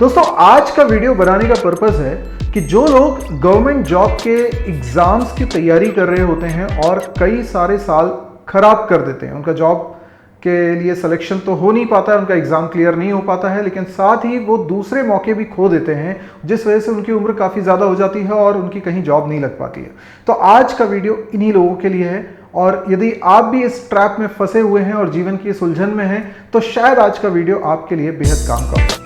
दोस्तों आज का वीडियो बनाने का पर्पस है कि जो लोग गवर्नमेंट जॉब के एग्जाम्स की तैयारी कर रहे होते हैं और कई सारे साल खराब कर देते हैं, उनका जॉब के लिए सिलेक्शन तो हो नहीं पाता है, उनका एग्जाम क्लियर नहीं हो पाता है, लेकिन साथ ही वो दूसरे मौके भी खो देते हैं जिस वजह से उनकी उम्र काफ़ी ज़्यादा हो जाती है और उनकी कहीं जॉब नहीं लग पाती है। तो आज का वीडियो इन्हीं लोगों के लिए है और यदि आप भी इस ट्रैप में फंसे हुए हैं और जीवन की इस उलझन में हैं तो शायद आज का वीडियो आपके लिए बेहद काम का हो।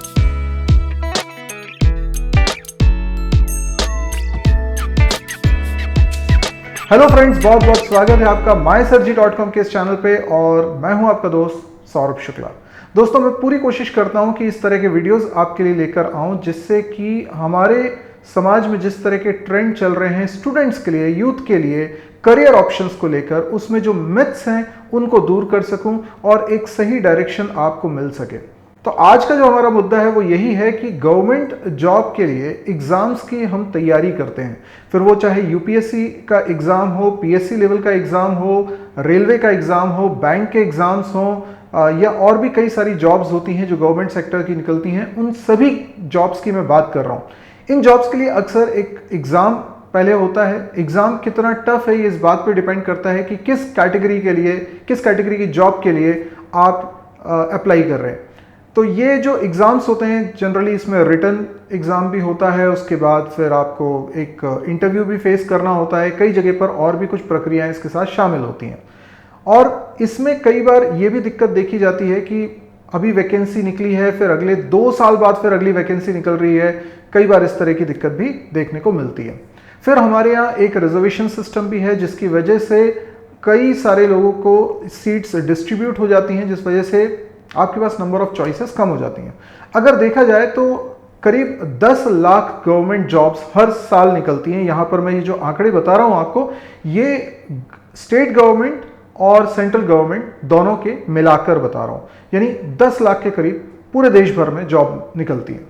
हेलो फ्रेंड्स, बहुत बहुत स्वागत है आपका mysurgery.com के इस चैनल पे और मैं हूं आपका दोस्त सौरभ शुक्ला। दोस्तों मैं पूरी कोशिश करता हूं कि इस तरह के वीडियोस आपके लिए लेकर आऊं जिससे कि हमारे समाज में जिस तरह के ट्रेंड चल रहे हैं स्टूडेंट्स के लिए, यूथ के लिए, करियर ऑप्शंस को लेकर, उसमें जो मिथ्स हैं उनको दूर कर सकूं और एक सही डायरेक्शन आपको मिल सके। तो आज का जो हमारा मुद्दा है वो यही है कि गवर्नमेंट जॉब के लिए एग्ज़ाम्स की हम तैयारी करते हैं, फिर वो चाहे यूपीएससी का एग्ज़ाम हो, पीएससी लेवल का एग्ज़ाम हो, रेलवे का एग्ज़ाम हो, बैंक के एग्ज़ाम्स हो या और भी कई सारी जॉब्स होती हैं जो गवर्नमेंट सेक्टर की निकलती हैं, उन सभी जॉब्स की मैं बात कर रहा हूँ। इन जॉब्स के लिए अक्सर एक एग्ज़ाम पहले होता है। एग्ज़ाम कितना टफ है ये इस बात पर डिपेंड करता है कि किस कैटेगरी के लिए, किस कैटेगरी की जॉब के लिए आप अप्लाई कर रहे हैं। तो ये जो एग्ज़ाम्स होते हैं जनरली इसमें रिटन एग्ज़ाम भी होता है, उसके बाद फिर आपको एक इंटरव्यू भी फेस करना होता है, कई जगह पर और भी कुछ प्रक्रियाएं इसके साथ शामिल होती हैं। और इसमें कई बार ये भी दिक्कत देखी जाती है कि अभी वैकेंसी निकली है, फिर अगले 2 साल बाद फिर अगली वैकेंसी निकल रही है, कई बार इस तरह की दिक्कत भी देखने को मिलती है। फिर हमारे यहाँ एक रिजर्वेशन सिस्टम भी है जिसकी वजह से कई सारे लोगों को सीट्स डिस्ट्रीब्यूट हो जाती हैं, जिस वजह से आपके पास नंबर ऑफ चॉइसेस कम हो जाती हैं। अगर देखा जाए तो करीब 10 लाख गवर्नमेंट जॉब्स हर साल निकलती हैं। यहाँ पर मैं ये जो आंकड़े बता रहा हूँ आपको, ये स्टेट गवर्नमेंट और सेंट्रल गवर्नमेंट दोनों के मिलाकर बता रहा हूँ, यानी 10 लाख के करीब पूरे देश भर में जॉब निकलती है।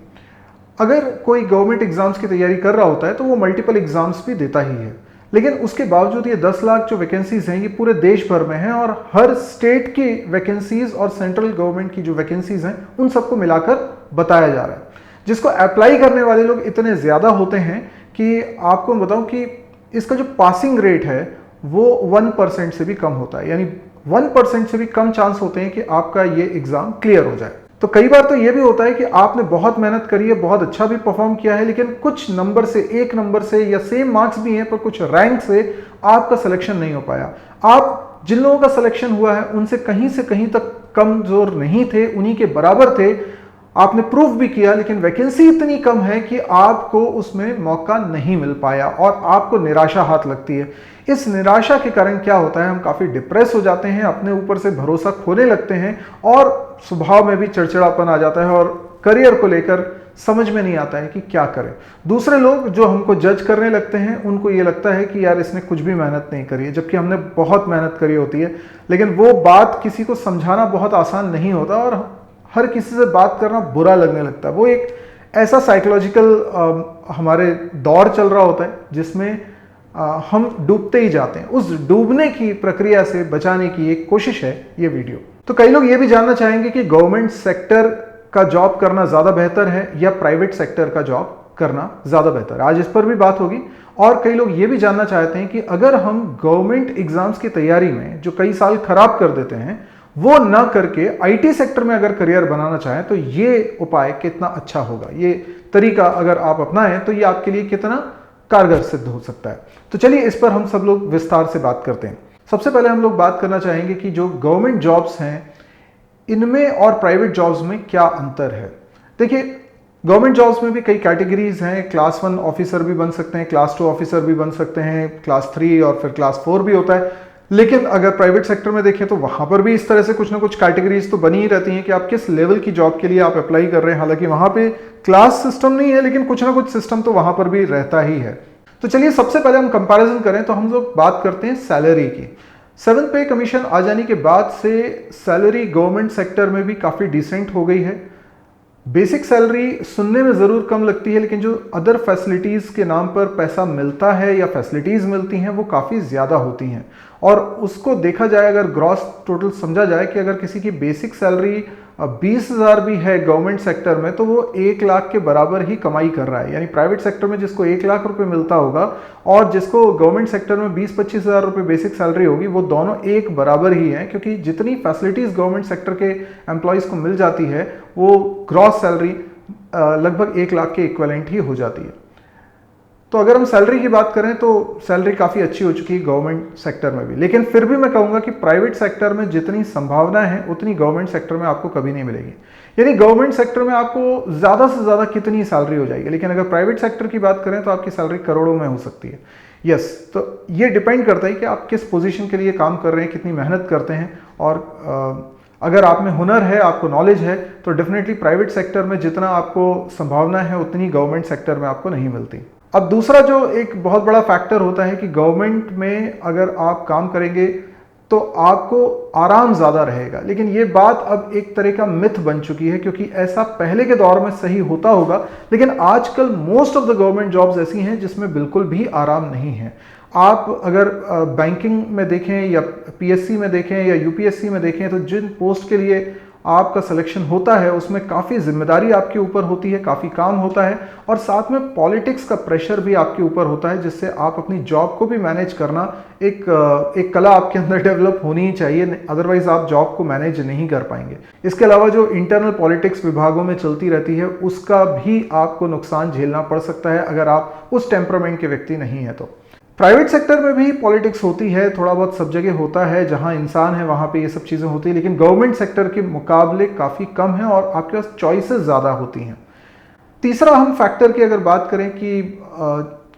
अगर कोई गवर्नमेंट एग्जाम्स की तैयारी कर रहा होता है तो वो मल्टीपल एग्जाम्स भी देता ही है, लेकिन उसके बावजूद ये 10 लाख जो वैकेंसीज हैं ये पूरे देश भर में हैं और हर स्टेट की वैकेंसीज और सेंट्रल गवर्नमेंट की जो वैकेंसीज हैं उन सबको मिलाकर बताया जा रहा है, जिसको अप्लाई करने वाले लोग इतने ज़्यादा होते हैं कि आपको मैं बताऊं कि इसका जो पासिंग रेट है वो 1% से भी कम होता है, यानी 1% से भी कम चांस होते हैं कि आपका ये एग्ज़ाम क्लियर हो जाए। तो कई बार तो ये भी होता है कि आपने बहुत मेहनत करी है, बहुत अच्छा भी परफॉर्म किया है, लेकिन कुछ नंबर से, एक नंबर से या सेम मार्क्स भी हैं पर कुछ रैंक से आपका सिलेक्शन नहीं हो पाया। आप जिन लोगों का सिलेक्शन हुआ है उनसे कहीं तक कमजोर नहीं थे, उन्हीं के बराबर थे, आपने प्रूव भी किया, लेकिन वैकेंसी इतनी कम है कि आपको उसमें मौका नहीं मिल पाया और आपको निराशा हाथ लगती है। इस निराशा के कारण क्या होता है, हम काफ़ी डिप्रेस हो जाते हैं, अपने ऊपर से भरोसा खोने लगते हैं और स्वभाव में भी चिड़चिड़ापन आ जाता है और करियर को लेकर समझ में नहीं आता है कि क्या करें। दूसरे लोग जो हमको जज करने लगते हैं उनको ये लगता है कि यार इसने कुछ भी मेहनत नहीं करी है, जबकि हमने बहुत मेहनत करी होती है। लेकिन वो बात किसी को समझाना बहुत आसान नहीं होता और हर किसी से बात करना बुरा लगने लगता है। वो एक ऐसा साइकोलॉजिकल हमारे दौर चल रहा होता है जिसमें हम डूबते ही जाते हैं। उस डूबने की प्रक्रिया से बचाने की एक कोशिश है ये वीडियो। तो कई लोग ये भी जानना चाहेंगे कि गवर्नमेंट सेक्टर का जॉब करना ज़्यादा बेहतर है या प्राइवेट सेक्टर का जॉब करना ज़्यादा बेहतर है, आज इस पर भी बात होगी। और कई लोग ये भी जानना चाहते हैं कि अगर हम गवर्नमेंट एग्जाम्स की तैयारी में जो कई साल खराब कर देते हैं वो ना करके आईटी सेक्टर में अगर करियर बनाना चाहें तो ये उपाय कितना अच्छा होगा, ये तरीका अगर आप अपनाएं तो ये आपके लिए कितना कारगर सिद्ध हो सकता है। तो चलिए इस पर हम सब लोग विस्तार से बात करते हैं। सबसे पहले हम लोग बात करना चाहेंगे कि जो गवर्नमेंट जॉब्स हैं इनमें और प्राइवेट जॉब्स में क्या अंतर है। देखिए, गवर्नमेंट जॉब्स में भी कई कैटेगरीज हैं। क्लास 1 ऑफिसर भी बन सकते हैं, क्लास 2 ऑफिसर भी बन सकते हैं, क्लास 3 और फिर क्लास 4 भी होता है। लेकिन अगर प्राइवेट सेक्टर में देखें तो वहां पर भी इस तरह से कुछ ना कुछ कैटेगरीज तो बनी ही रहती हैं कि आप किस लेवल की जॉब के लिए आप अप्लाई कर रहे हैं। हालांकि वहां पे क्लास सिस्टम नहीं है, लेकिन कुछ ना कुछ सिस्टम तो वहां पर भी रहता ही है। तो चलिए सबसे पहले हम कंपैरिजन करें तो हम लोग बात करते हैं सैलरी की। 7th पे कमीशन आ जाने के बाद से सैलरी गवर्नमेंट सेक्टर में भी काफ़ी डिसेंट हो गई है। बेसिक सैलरी सुनने में ज़रूर कम लगती है, लेकिन जो अदर फैसिलिटीज़ के नाम पर पैसा मिलता है या फैसिलिटीज़ मिलती हैं वो काफ़ी ज़्यादा होती हैं। और उसको देखा जाए, अगर ग्रॉस टोटल समझा जाए कि अगर किसी की बेसिक सैलरी 20,000 भी है गवर्नमेंट सेक्टर में, तो वो 1 लाख के बराबर ही कमाई कर रहा है। यानी प्राइवेट सेक्टर में जिसको 1 लाख रुपए मिलता होगा और जिसको गवर्नमेंट सेक्टर में 20-25 हज़ार रुपये बेसिक सैलरी होगी, वो दोनों एक बराबर ही हैं, क्योंकि जितनी फैसिलिटीज़ गवर्नमेंट सेक्टर के एम्प्लॉयज़ को मिल जाती है वो ग्रॉस सैलरी लगभग 1 लाख के इक्विवेलेंट ही हो जाती है। तो अगर हम सैलरी की बात करें तो सैलरी काफ़ी अच्छी हो चुकी है गवर्नमेंट सेक्टर में भी, लेकिन फिर भी मैं कहूँगा कि प्राइवेट सेक्टर में जितनी संभावना है उतनी गवर्नमेंट सेक्टर में आपको कभी नहीं मिलेगी। यानी गवर्नमेंट सेक्टर में आपको ज़्यादा से ज़्यादा कितनी सैलरी हो जाएगी, लेकिन अगर प्राइवेट सेक्टर की बात करें तो आपकी सैलरी करोड़ों में हो सकती है। यस, तो ये डिपेंड करता है कि आप किस पोजीशन के लिए काम कर रहे हैं, कितनी मेहनत करते हैं, और अगर आप में हुनर है, आपको नॉलेज है, तो डेफिनेटली प्राइवेट सेक्टर में जितना आपको संभावना है उतनी गवर्नमेंट सेक्टर में आपको नहीं मिलती। अब दूसरा जो एक बहुत बड़ा फैक्टर होता है कि गवर्नमेंट में अगर आप काम करेंगे तो आपको आराम ज़्यादा रहेगा, लेकिन ये बात अब एक तरह का मिथ बन चुकी है, क्योंकि ऐसा पहले के दौर में सही होता होगा, लेकिन आजकल most of the government jobs ऐसी हैं जिसमें बिल्कुल भी आराम नहीं है। आप अगर बैंकिंग में देखें या पीएससी में देखें या यूपीएससी में देखें, तो जिन पोस्ट के लिए आपका सिलेक्शन होता है उसमें काफ़ी जिम्मेदारी आपके ऊपर होती है, काफ़ी काम होता है, और साथ में पॉलिटिक्स का प्रेशर भी आपके ऊपर होता है, जिससे आप अपनी जॉब को भी मैनेज करना एक कला आपके अंदर डेवलप होनी ही चाहिए, अदरवाइज आप जॉब को मैनेज नहीं कर पाएंगे। इसके अलावा जो इंटरनल पॉलिटिक्स विभागों में चलती रहती है उसका भी आपको नुकसान झेलना पड़ सकता है अगर आप उस टेम्परामेंट के व्यक्ति नहीं हैं तो। प्राइवेट सेक्टर में भी पॉलिटिक्स होती है, थोड़ा बहुत सब जगह होता है, जहां इंसान है वहां पे ये सब चीज़ें होती है, लेकिन गवर्नमेंट सेक्टर के मुकाबले काफ़ी कम है और आपके पास चॉइसेस ज़्यादा होती हैं। तीसरा, हम फैक्टर की अगर बात करें कि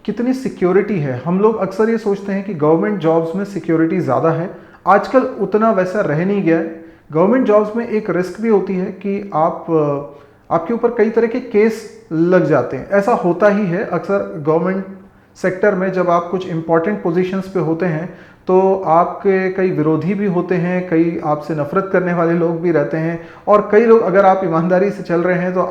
कितनी सिक्योरिटी है, हम लोग अक्सर ये सोचते हैं कि गवर्नमेंट जॉब्स में सिक्योरिटी ज़्यादा है। आजकल उतना वैसा रह नहीं गया है। गवर्नमेंट जॉब्स में एक रिस्क भी होती है कि आपके ऊपर कई तरह के केस लग जाते हैं। ऐसा होता ही है अक्सर गवर्नमेंट सेक्टर में, जब आप कुछ इंपॉर्टेंट पोजीशंस पे होते हैं तो आपके कई विरोधी भी होते हैं, कई आपसे नफरत करने वाले लोग भी रहते हैं, और कई लोग, अगर आप ईमानदारी से चल रहे हैं तो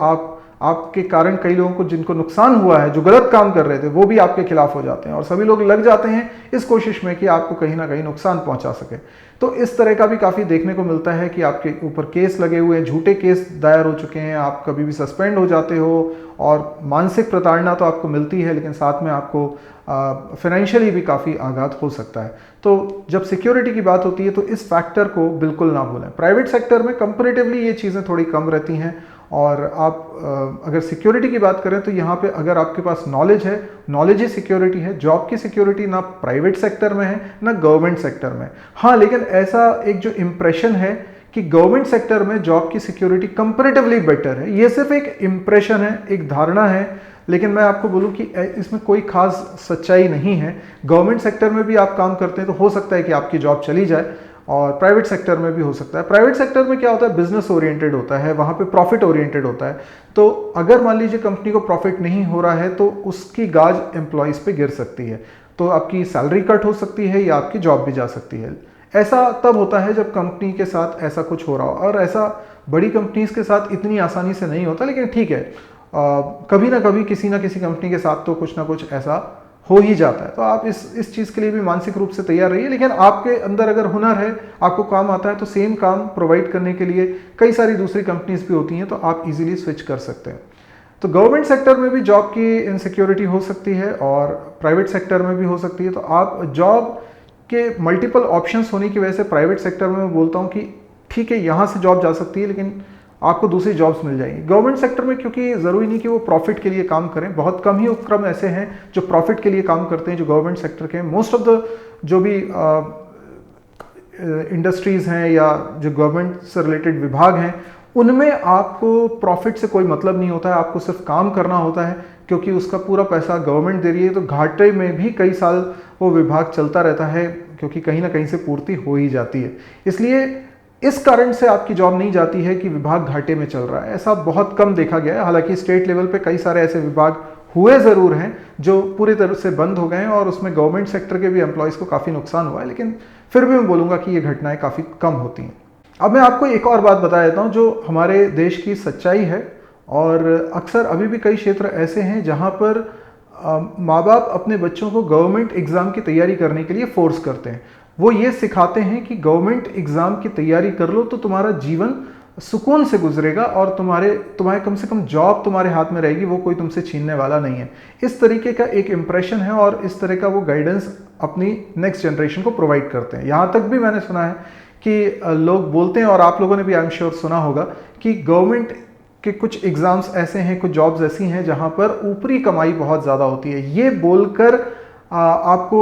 आपके कारण कई लोगों को जिनको नुकसान हुआ है, जो गलत काम कर रहे थे, वो भी आपके खिलाफ हो जाते हैं, और सभी लोग लग जाते हैं इस कोशिश में कि आपको कहीं ना कहीं नुकसान पहुंचा सके। तो इस तरह का भी काफ़ी देखने को मिलता है कि आपके ऊपर केस लगे हुए हैं, झूठे केस दायर हो चुके हैं, आप कभी भी सस्पेंड हो जाते हो, और मानसिक प्रताड़ना तो आपको मिलती है, लेकिन साथ में आपको फाइनेंशियली भी काफ़ी आघात हो सकता है। तो जब सिक्योरिटी की बात होती है तो इस फैक्टर को बिल्कुल ना भूलें। प्राइवेट सेक्टर में कंपैरेटिवली ये चीज़ें थोड़ी कम रहती हैं, और आप अगर सिक्योरिटी की बात करें तो यहाँ पे अगर आपके पास नॉलेज है, नॉलेज ही सिक्योरिटी है। जॉब की सिक्योरिटी ना प्राइवेट सेक्टर में है ना गवर्नमेंट सेक्टर में। हाँ, लेकिन ऐसा एक जो इम्प्रेशन है कि गवर्नमेंट सेक्टर में जॉब की सिक्योरिटी कंपैरेटिवली बेटर है, ये सिर्फ एक इम्प्रेशन है, एक धारणा है, लेकिन मैं आपको बोलूं कि इसमें कोई खास सच्चाई नहीं है। गवर्नमेंट सेक्टर में भी आप काम करते हैं तो हो सकता है कि आपकी जॉब चली जाए, और प्राइवेट सेक्टर में भी हो सकता है। प्राइवेट सेक्टर में क्या होता है, बिजनेस ओरिएंटेड होता है, वहाँ पे प्रॉफिट ओरिएंटेड होता है। तो अगर मान लीजिए कंपनी को प्रॉफिट नहीं हो रहा है तो उसकी गाज एम्प्लॉयज़ पे गिर सकती है, तो आपकी सैलरी कट हो सकती है या आपकी जॉब भी जा सकती है। ऐसा तब होता है जब कंपनी के साथ ऐसा कुछ हो रहा हो, और ऐसा बड़ी कंपनीज के साथ इतनी आसानी से नहीं होता, लेकिन ठीक है, कभी ना कभी किसी ना किसी कंपनी के साथ तो कुछ ना कुछ ऐसा हो ही जाता है। तो आप इस चीज़ के लिए भी मानसिक रूप से तैयार रहिए, लेकिन आपके अंदर अगर हुनर है, आपको काम आता है, तो सेम काम प्रोवाइड करने के लिए कई सारी दूसरी कंपनीज भी होती हैं, तो आप इजीली स्विच कर सकते हैं। तो गवर्नमेंट सेक्टर में भी जॉब की इनसिक्योरिटी हो सकती है और प्राइवेट सेक्टर में भी हो सकती है। तो आप जॉब के मल्टीपल ऑप्शंस होने की वजह से प्राइवेट सेक्टर में मैं बोलता हूँ कि ठीक है, यहाँ से जॉब जा सकती है, लेकिन आपको दूसरी जॉब्स मिल जाएंगी। गवर्नमेंट सेक्टर में क्योंकि ज़रूरी नहीं कि वो प्रॉफिट के लिए काम करें, बहुत कम ही उपक्रम ऐसे हैं जो प्रॉफिट के लिए काम करते हैं जो गवर्नमेंट सेक्टर के हैं। मोस्ट ऑफ द जो भी इंडस्ट्रीज़ हैं या जो गवर्नमेंट से रिलेटेड विभाग हैं, उनमें आपको प्रॉफिट से कोई मतलब नहीं होता है, आपको सिर्फ काम करना होता है, क्योंकि उसका पूरा पैसा गवर्नमेंट दे रही है। तो घाटे में भी कई साल वो विभाग चलता रहता है, क्योंकि कहीं ना कहीं से पूर्ति हो ही जाती है। इसलिए इस कारण से आपकी जॉब नहीं जाती है कि विभाग घाटे में चल रहा है, ऐसा बहुत कम देखा गया है। हालांकि स्टेट लेवल पे कई सारे ऐसे विभाग हुए ज़रूर हैं जो पूरी तरह से बंद हो गए हैं, और उसमें गवर्नमेंट सेक्टर के भी एम्प्लॉयज़ को काफ़ी नुकसान हुआ है, लेकिन फिर भी मैं बोलूँगा कि ये घटनाएं काफ़ी कम होती हैं। अब मैं आपको एक और बात बता देता हूँ जो हमारे देश की सच्चाई है, और अक्सर अभी भी कई क्षेत्र ऐसे हैं जहाँ पर माँ बाप अपने बच्चों को गवर्नमेंट एग्ज़ाम की तैयारी करने के लिए फोर्स करते हैं। वो ये सिखाते हैं कि गवर्नमेंट एग्ज़ाम की तैयारी कर लो तो तुम्हारा जीवन सुकून से गुजरेगा और तुम्हारे कम से कम जॉब तुम्हारे हाथ में रहेगी, वो कोई तुमसे छीनने वाला नहीं है। इस तरीके का एक इंप्रेशन है और इस तरह का वो गाइडेंस अपनी नेक्स्ट जनरेशन को प्रोवाइड करते हैं। यहाँ तक भी मैंने सुना है कि लोग बोलते हैं, और आप लोगों ने भी आई एम श्योर सुना होगा, कि गवर्नमेंट के कुछ एग्ज़ाम्स ऐसे हैं, कुछ जॉब्स ऐसी हैं जहाँ पर ऊपरी कमाई बहुत ज़्यादा होती है। ये बोलकर आपको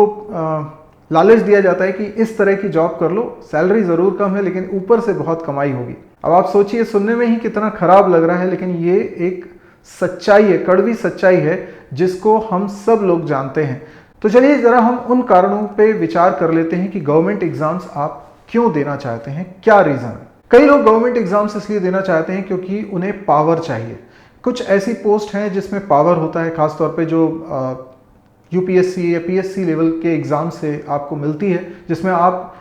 लालच दिया जाता है कि इस तरह की जॉब कर लो, सैलरी ज़रूर कम है लेकिन ऊपर से बहुत कमाई होगी। अब आप सोचिए, सुनने में ही कितना खराब लग रहा है, लेकिन ये एक सच्चाई है, कड़वी सच्चाई है जिसको हम सब लोग जानते हैं। तो चलिए ज़रा हम उन कारणों पे विचार कर लेते हैं कि गवर्नमेंट एग्ज़ाम्स आप क्यों देना चाहते हैं, क्या रीज़न है। कई लोग गवर्नमेंट एग्ज़ाम्स इसलिए देना चाहते हैं क्योंकि उन्हें पावर चाहिए। कुछ ऐसी पोस्ट हैं जिसमें पावर होता है, खासतौर पे जो यूपीएससी या पीएससी लेवल के एग्ज़ाम से आपको मिलती है, जिसमें आप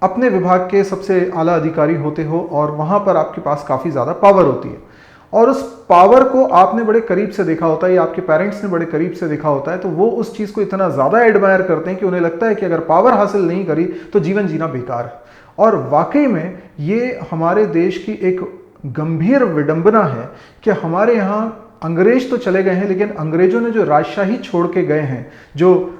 अपने विभाग के सबसे आला अधिकारी होते हो और वहाँ पर आपके पास काफ़ी ज़्यादा पावर होती है और उस पावर को आपने बड़े करीब से देखा होता है या आपके पेरेंट्स ने बड़े करीब से देखा होता है, तो वो उस चीज़ को इतना ज़्यादा एडमायर करते हैं कि उन्हें लगता है कि अगर पावर हासिल नहीं करी तो जीवन जीना बेकार है। और वाकई में ये हमारे देश की एक गंभीर विडंबना है कि हमारे यहाँ अंग्रेज तो चले गए हैं, लेकिन अंग्रेजों ने जो राजशाही छोड़ के गए हैं, जो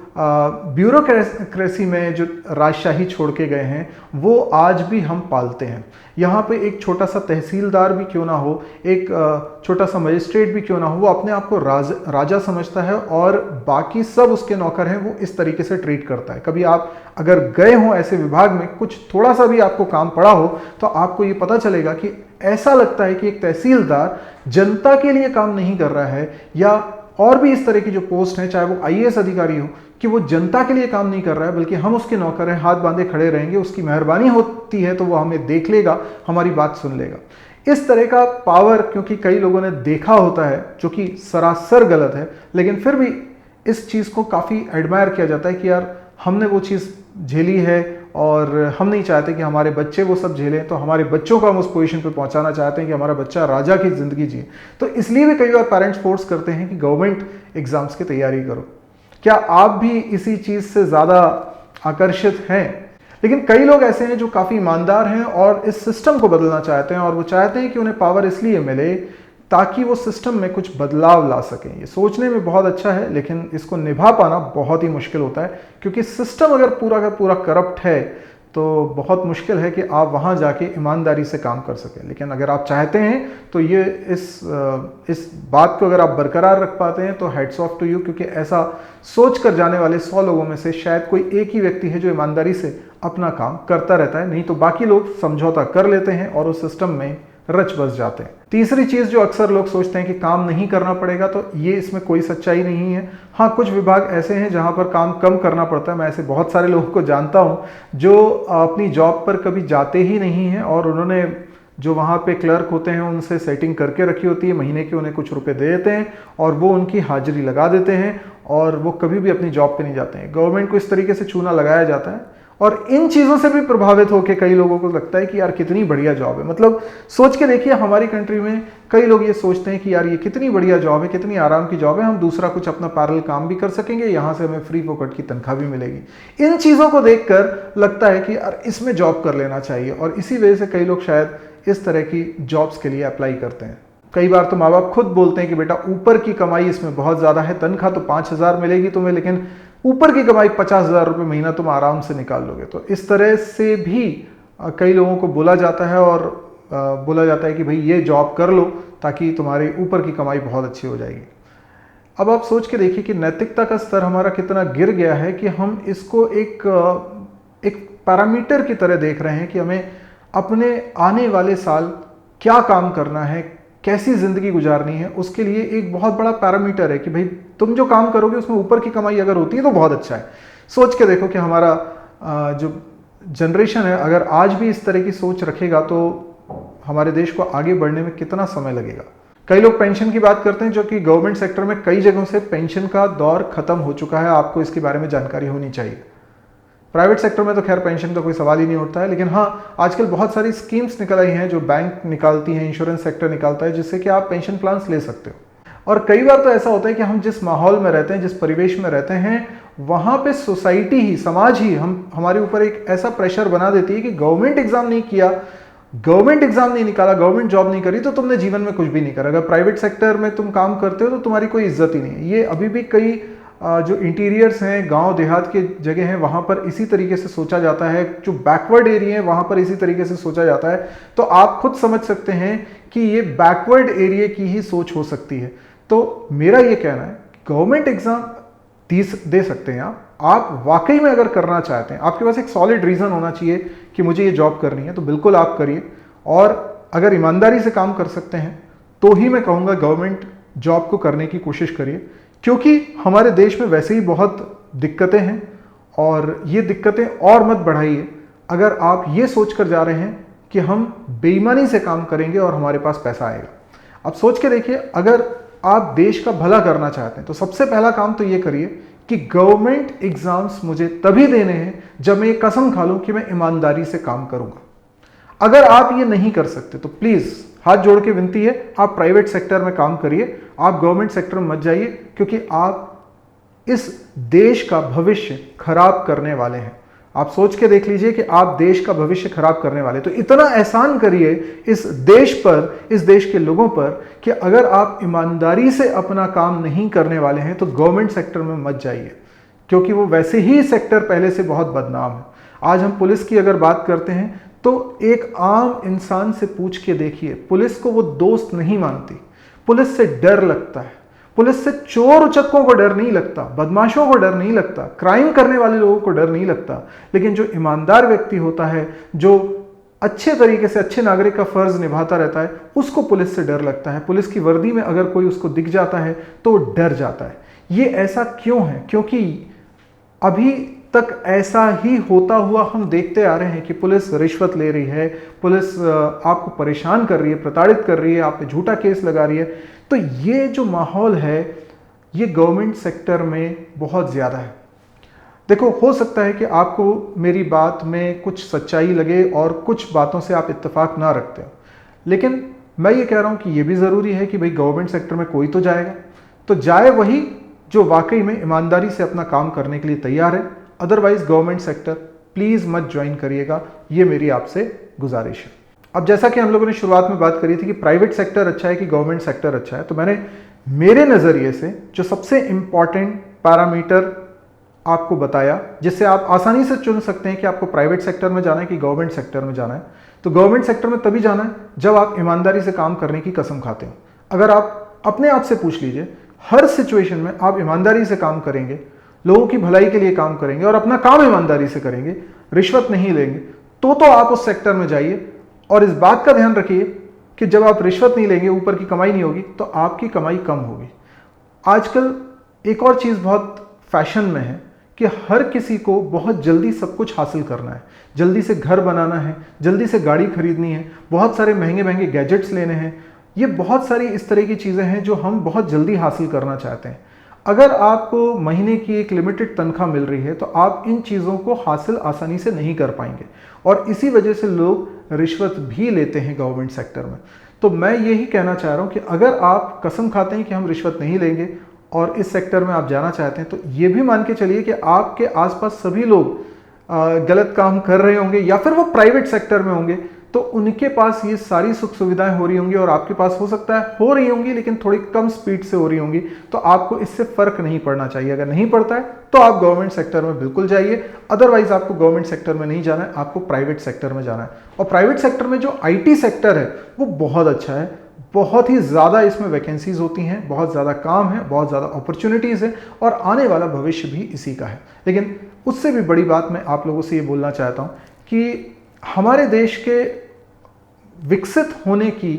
ब्यूरोक्रेसी में जो राजशाही छोड़ के गए हैं, वो आज भी हम पालते हैं। यहाँ पे एक छोटा सा तहसीलदार भी क्यों ना हो, एक छोटा सा मजिस्ट्रेट भी क्यों ना हो, वो अपने आप को राजा समझता है और बाकी सब उसके नौकर हैं, वो इस तरीके से ट्रीट करता है। कभी आप अगर गए हो ऐसे विभाग में, कुछ थोड़ा सा भी आपको काम पड़ा हो, तो आपको ये पता चलेगा कि ऐसा लगता है कि एक तहसीलदार जनता के लिए काम नहीं कर रहा है, या और भी इस तरह की जो पोस्ट है, चाहे वो आईएएस अधिकारी हो, कि वो जनता के लिए काम नहीं कर रहा है बल्कि हम उसके नौकर हैं, हाथ बांधे खड़े रहेंगे, उसकी मेहरबानी होती है तो वो हमें देख लेगा, हमारी बात सुन लेगा। इस तरह का पावर क्योंकि कई लोगों ने देखा होता है, जो कि सरासर गलत है, लेकिन फिर भी इस चीज़ को काफ़ी एडमायर किया जाता है कि यार हमने वो चीज़ झेली है और हम नहीं चाहते कि हमारे बच्चे वो सब झेलें, तो हमारे बच्चों को हम उस पोजीशन पे पहुंचाना चाहते हैं कि हमारा बच्चा राजा की ज़िंदगी जिए। तो इसलिए भी कई बार पेरेंट्स फोर्स करते हैं कि गवर्नमेंट एग्ज़ाम्स की तैयारी करो। क्या आप भी इसी चीज़ से ज़्यादा आकर्षित हैं? लेकिन कई लोग ऐसे हैं जो काफ़ी ईमानदार हैं और इस सिस्टम को बदलना चाहते हैं, और वो चाहते हैं कि उन्हें पावर इसलिए मिले ताकि वो सिस्टम में कुछ बदलाव ला सकें। ये सोचने में बहुत अच्छा है, लेकिन इसको निभा पाना बहुत ही मुश्किल होता है, क्योंकि सिस्टम अगर पूरा का पूरा करप्ट है तो बहुत मुश्किल है कि आप वहाँ जाके ईमानदारी से काम कर सकें। लेकिन अगर आप चाहते हैं तो ये इस बात को अगर आप बरकरार रख पाते हैं तो हैट्स ऑफ टू यू, क्योंकि ऐसा सोच कर जाने वाले 100 लोगों में से शायद कोई एक ही व्यक्ति है जो ईमानदारी से अपना काम करता रहता है, नहीं तो बाकी लोग समझौता कर लेते हैं और उस सिस्टम में रच बस जाते हैं। तीसरी चीज़ जो अक्सर लोग सोचते हैं कि काम नहीं करना पड़ेगा, तो ये इसमें कोई सच्चाई नहीं है। हाँ, कुछ विभाग ऐसे हैं जहाँ पर काम कम करना पड़ता है। मैं ऐसे बहुत सारे लोगों को जानता हूँ जो अपनी जॉब पर कभी जाते ही नहीं हैं और उन्होंने जो वहाँ पे क्लर्क होते हैं उनसे सेटिंग करके रखी होती है, महीने के उन्हें कुछ रुपए दे देते हैं और वो उनकी हाजिरी लगा देते हैं और वो कभी भी अपनी जॉब पे नहीं जाते हैं। गवर्नमेंट को इस तरीके से चूना लगाया जाता है और इन चीज़ों से भी प्रभावित होकर कई लोगों को लगता है कि यार कितनी बढ़िया जॉब है। मतलब सोच के देखिए, हमारी कंट्री में कई लोग ये सोचते हैं कि यार ये कितनी बढ़िया जॉब है, कितनी आराम की जॉब है, हम दूसरा कुछ अपना पैरेलल काम भी कर सकेंगे, यहाँ से हमें फ्री फोकट की तनख्वाह भी मिलेगी। इन चीज़ों को देखकर लगता है कि यार इसमें जॉब कर लेना चाहिए और इसी वजह से कई लोग शायद इस तरह की जॉब्स के लिए अप्लाई करते हैं। कई बार तो माँ बाप खुद बोलते हैं कि बेटा ऊपर की कमाई इसमें बहुत ज़्यादा है, तनख्वाह तो 5,000 मिलेगी तुम्हें, लेकिन ऊपर की कमाई 50,000 रुपये महीना तुम आराम से निकाल लोगे। तो इस तरह से भी कई लोगों को बोला जाता है और बोला जाता है कि भाई ये जॉब कर लो ताकि तुम्हारी ऊपर की कमाई बहुत अच्छी हो जाएगी। अब आप सोच के देखिए कि नैतिकता का स्तर हमारा कितना गिर गया है कि हम इसको एक पैरामीटर की तरह देख रहे हैं कि हमें अपने आने वाले साल क्या काम करना है, कैसी ज़िंदगी गुजारनी है, उसके लिए एक बहुत बड़ा पैरामीटर है कि भाई तुम जो काम करोगे उसमें ऊपर की कमाई अगर होती है तो बहुत अच्छा है। सोच के देखो कि हमारा जो जनरेशन है अगर आज भी इस तरह की सोच रखेगा तो हमारे देश को आगे बढ़ने में कितना समय लगेगा। कई लोग पेंशन की बात करते हैं, जो कि गवर्नमेंट सेक्टर में कई जगहों से पेंशन का दौर खत्म हो चुका है। आपको इसके बारे में जानकारी होनी चाहिए। प्राइवेट सेक्टर में तो खैर पेंशन का कोई सवाल ही नहीं उठता है, लेकिन हाँ आजकल बहुत सारी स्कीम्स निकल आई हैं जो बैंक निकालती हैं, इंश्योरेंस सेक्टर निकालता है, जिससे कि आप पेंशन प्लान्स ले सकते हो। और कई बार तो ऐसा होता है कि हम जिस माहौल में रहते हैं, जिस परिवेश में रहते हैं, वहाँ पे सोसाइटी ही, समाज ही हमारे ऊपर एक ऐसा प्रेशर बना देती है कि गवर्नमेंट एग्जाम नहीं किया गवर्नमेंट एग्जाम नहीं निकाला, गवर्नमेंट जॉब नहीं करी, तो तुमने जीवन में कुछ भी नहीं करा। अगर प्राइवेट सेक्टर में तुम काम करते हो तो तुम्हारी कोई इज्जत ही नहीं है। ये अभी भी कई जो इंटीरियर्स हैं, गांव देहात के जगह हैं, वहां पर इसी तरीके से सोचा जाता है। जो बैकवर्ड एरिया है वहां पर इसी तरीके से सोचा जाता है। तो आप खुद समझ सकते हैं कि ये बैकवर्ड एरिया की ही सोच हो सकती है। तो मेरा ये कहना है, गवर्नमेंट एग्जाम दे सकते हैं आप वाकई में अगर करना चाहते हैं, आपके पास एक सॉलिड रीजन होना चाहिए कि मुझे ये जॉब करनी है, तो बिल्कुल आप करिए। और अगर ईमानदारी से काम कर सकते हैं तो ही मैं कहूँगा गवर्नमेंट जॉब को करने की कोशिश करिए, क्योंकि हमारे देश में वैसे ही बहुत दिक्कतें हैं और ये दिक्कतें और मत बढ़ाइए अगर आप ये सोच कर जा रहे हैं कि हम बेईमानी से काम करेंगे और हमारे पास पैसा आएगा। अब सोच के देखिए, अगर आप देश का भला करना चाहते हैं तो सबसे पहला काम तो ये करिए कि गवर्नमेंट एग्जाम्स मुझे तभी देने हैं जब मैं ये कसम खा लूं कि मैं ईमानदारी से काम करूंगा। अगर आप ये नहीं कर सकते तो प्लीज हाथ जोड़ के विनती है, आप प्राइवेट सेक्टर में काम करिए, आप गवर्नमेंट सेक्टर में मत जाइए, क्योंकि आप इस देश का भविष्य खराब करने वाले हैं। आप सोच के देख लीजिए कि आप देश का भविष्य खराब करने वाले। तो इतना एहसान करिए इस देश पर, इस देश के लोगों पर, कि अगर आप ईमानदारी से अपना काम नहीं करने वाले हैं तो गवर्नमेंट सेक्टर में मत जाइए, क्योंकि वो वैसे ही सेक्टर पहले से बहुत बदनाम है। आज हम पुलिस की अगर बात करते हैं तो एक आम इंसान से पूछ के देखिए, पुलिस को वो दोस्त नहीं मानती, पुलिस से डर लगता है। पुलिस से चोर उचक्कों को डर नहीं लगता, बदमाशों को डर नहीं लगता, क्राइम करने वाले लोगों को डर नहीं लगता। लेकिन जो ईमानदार व्यक्ति होता है, जो अच्छे तरीके से अच्छे नागरिक का फर्ज निभाता रहता है, उसको पुलिस से डर लगता है। पुलिस की वर्दी में अगर कोई उसको दिख जाता है तो वो डर जाता है। ये ऐसा क्यों है? क्योंकि अभी तक ऐसा ही होता हुआ हम देखते आ रहे हैं कि पुलिस रिश्वत ले रही है, पुलिस आपको परेशान कर रही है, प्रताड़ित कर रही है, आप पे झूठा केस लगा रही है। तो ये जो माहौल है ये गवर्नमेंट सेक्टर में बहुत ज़्यादा है। देखो, हो सकता है कि आपको मेरी बात में कुछ सच्चाई लगे और कुछ बातों से आप इत्तेफाक ना रखते हो, लेकिन मैं ये कह रहा हूँ कि ये भी ज़रूरी है कि भाई गवर्नमेंट सेक्टर में कोई तो जाएगा, तो जाए वही जो वाकई में ईमानदारी से अपना काम करने के लिए तैयार है। अदरवाइज गवर्नमेंट सेक्टर प्लीज़ मत ज्वाइन करिएगा, ये मेरी आपसे गुजारिश है। अब जैसा कि हम लोगों ने शुरुआत में बात करी थी कि प्राइवेट सेक्टर अच्छा है कि गवर्नमेंट सेक्टर अच्छा है, तो मैंने मेरे नज़रिए से जो सबसे इंपॉर्टेंट पैरामीटर आपको बताया, जिससे आप आसानी से चुन सकते हैं कि आपको प्राइवेट सेक्टर में जाना है कि गवर्नमेंट सेक्टर में जाना है। तो गवर्नमेंट सेक्टर में तभी जाना है जब आप ईमानदारी से काम करने की कसम खाते हो। अगर आप अपने आप से पूछ लीजिए, हर सिचुएशन में आप ईमानदारी से काम करेंगे, लोगों की भलाई के लिए काम करेंगे और अपना काम ईमानदारी से करेंगे, रिश्वत नहीं लेंगे, तो आप उस सेक्टर में जाइए। और इस बात का ध्यान रखिए कि जब आप रिश्वत नहीं लेंगे, ऊपर की कमाई नहीं होगी, तो आपकी कमाई कम होगी। आजकल एक और चीज़ बहुत फैशन में है कि हर किसी को बहुत जल्दी सब कुछ हासिल करना है, जल्दी से घर बनाना है, जल्दी से गाड़ी खरीदनी है, बहुत सारे महंगे महंगे गैजेट्स लेने हैं। ये बहुत सारी इस तरह की चीज़ें हैं जो हम बहुत जल्दी हासिल करना चाहते हैं। अगर आपको महीने की एक लिमिटेड तनख्वाह मिल रही है तो आप इन चीज़ों को हासिल आसानी से नहीं कर पाएंगे, और इसी वजह से लोग रिश्वत भी लेते हैं गवर्नमेंट सेक्टर में। तो मैं यही कहना चाह रहा हूँ कि अगर आप कसम खाते हैं कि हम रिश्वत नहीं लेंगे और इस सेक्टर में आप जाना चाहते हैं, तो ये भी मान के चलिए कि आपके आसपास सभी लोग गलत काम कर रहे होंगे या फिर वो प्राइवेट सेक्टर में होंगे, तो उनके पास ये सारी सुख सुविधाएं हो रही होंगी और आपके पास हो सकता है हो रही होंगी, लेकिन थोड़ी कम स्पीड से हो रही होंगी। तो आपको इससे फर्क नहीं पड़ना चाहिए। अगर नहीं पड़ता है तो आप गवर्नमेंट सेक्टर में बिल्कुल जाइए, अदरवाइज आपको गवर्नमेंट सेक्टर में नहीं जाना है, आपको प्राइवेट सेक्टर में जाना है। और प्राइवेट सेक्टर में जो IT सेक्टर है वो बहुत अच्छा है, बहुत ही ज़्यादा इसमें वैकेंसीज होती हैं, बहुत ज़्यादा काम है, बहुत ज़्यादा अपॉर्चुनिटीज़ है और आने वाला भविष्य भी इसी का है। लेकिन उससे भी बड़ी बात मैं आप लोगों से ये बोलना चाहता हूँ कि हमारे देश के विकसित होने की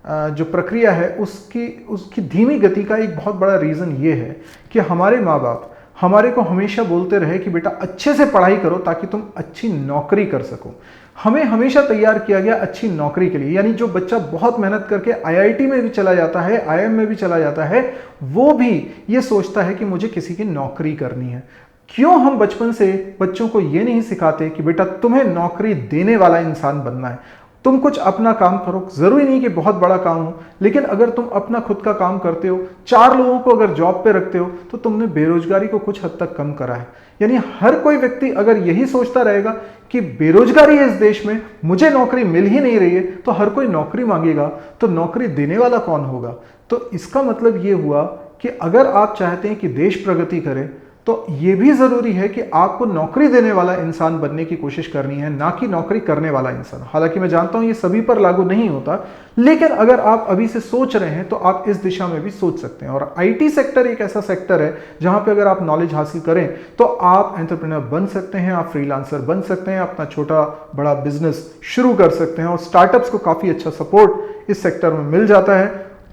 जो प्रक्रिया है उसकी धीमी गति का एक बहुत बड़ा रीज़न ये है कि हमारे माँ बाप हमारे को हमेशा बोलते रहे कि बेटा अच्छे से पढ़ाई करो ताकि तुम अच्छी नौकरी कर सको। हमें हमेशा तैयार किया गया अच्छी नौकरी के लिए, यानी जो बच्चा बहुत मेहनत करके IIT में भी चला जाता है, IIM में भी चला जाता है, वो भी ये सोचता है कि मुझे किसी की नौकरी करनी है। क्यों हम बचपन से बच्चों को ये नहीं सिखाते कि बेटा तुम्हें नौकरी देने वाला इंसान बनना है? तुम कुछ अपना काम करो, जरूरी नहीं कि बहुत बड़ा काम हो, लेकिन अगर तुम अपना खुद का काम करते हो, 4 लोगों को अगर जॉब पे रखते हो, तो तुमने बेरोजगारी को कुछ हद तक कम करा है। यानी हर कोई व्यक्ति अगर यही सोचता रहेगा कि बेरोजगारी है इस देश में, मुझे नौकरी मिल ही नहीं रही है, तो हर कोई नौकरी मांगेगा, तो नौकरी देने वाला कौन होगा? तो इसका मतलब ये हुआ कि अगर आप चाहते हैं कि देश प्रगति करे, तो ये भी जरूरी है कि आपको नौकरी देने वाला इंसान बनने की कोशिश करनी है, ना कि नौकरी करने वाला इंसान। हालांकि मैं जानता हूं ये सभी पर लागू नहीं होता, लेकिन अगर आप अभी से सोच रहे हैं तो आप इस दिशा में भी सोच सकते हैं। और आईटी सेक्टर एक ऐसा सेक्टर है जहां पे अगर आप नॉलेज हासिल करें तो आप एंटरप्रेन्योर बन सकते हैं, आप फ्रीलांसर बन सकते हैं, अपना छोटा बड़ा बिजनेस शुरू कर सकते हैं। और स्टार्टअप्स को काफी अच्छा सपोर्ट इस सेक्टर में मिल जाता है,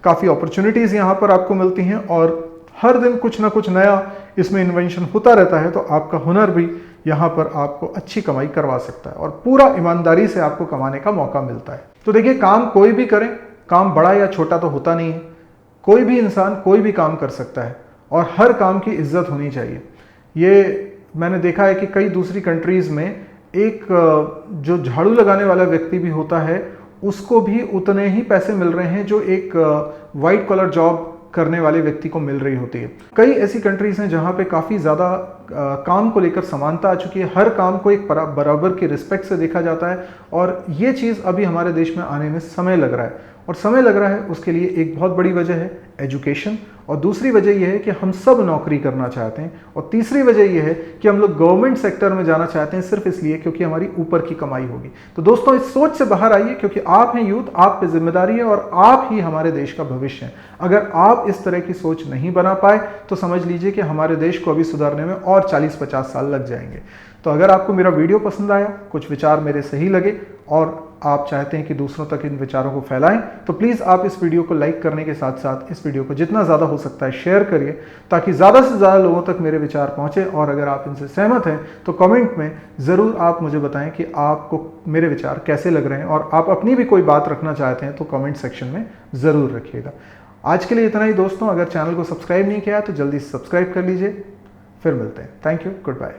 काफी अपॉर्चुनिटीज यहां पर आपको मिलती हैं, और हर दिन कुछ ना कुछ नया इसमें इन्वेंशन होता रहता है। तो आपका हुनर भी यहाँ पर आपको अच्छी कमाई करवा सकता है और पूरा ईमानदारी से आपको कमाने का मौका मिलता है। तो देखिए, काम कोई भी करें, काम बड़ा या छोटा तो होता नहीं है, कोई भी इंसान कोई भी काम कर सकता है और हर काम की इज्जत होनी चाहिए। ये मैंने देखा है कि कई दूसरी कंट्रीज में एक जो झाड़ू लगाने वाला व्यक्ति भी होता है, उसको भी उतने ही पैसे मिल रहे हैं जो एक वाइट कॉलर जॉब करने वाले व्यक्ति को मिल रही होती है। कई ऐसी कंट्रीज हैं जहां पे काफी ज्यादा काम को लेकर समानता आ चुकी है, हर काम को एक बराबर की रिस्पेक्ट से देखा जाता है, और ये चीज अभी हमारे देश में आने में समय लग रहा है। और समय लग रहा है उसके लिए एक बहुत बड़ी वजह है एजुकेशन, और दूसरी वजह यह है कि हम सब नौकरी करना चाहते हैं, और तीसरी वजह यह है कि हम लोग गवर्नमेंट सेक्टर में जाना चाहते हैं सिर्फ इसलिए क्योंकि हमारी ऊपर की कमाई होगी। तो दोस्तों, इस सोच से बाहर आइए, क्योंकि आप हैं यूथ, आप पे जिम्मेदारी है और आप ही हमारे देश का भविष्य है। अगर आप इस तरह की सोच नहीं बना पाए तो समझ लीजिए कि हमारे देश को अभी सुधारने में और 40-50 साल लग जाएंगे। तो अगर आपको मेरा वीडियो पसंद आया, कुछ विचार मेरे सही लगे और आप चाहते हैं कि दूसरों तक इन विचारों को फैलाएं, तो प्लीज़ आप इस वीडियो को लाइक करने के साथ साथ इस वीडियो को जितना ज़्यादा हो सकता है शेयर करिए, ताकि ज़्यादा से ज़्यादा लोगों तक मेरे विचार पहुंचे। और अगर आप इनसे सहमत हैं तो कमेंट में ज़रूर आप मुझे बताएं कि आपको मेरे विचार कैसे लग रहे हैं, और आप अपनी भी कोई बात रखना चाहते हैं तो कमेंट सेक्शन में ज़रूर रखिएगा। आज के लिए इतना ही दोस्तों। अगर चैनल को सब्सक्राइब नहीं किया है तो जल्दी से सब्सक्राइब कर लीजिए। फिर मिलते हैं। Thank you, good bye.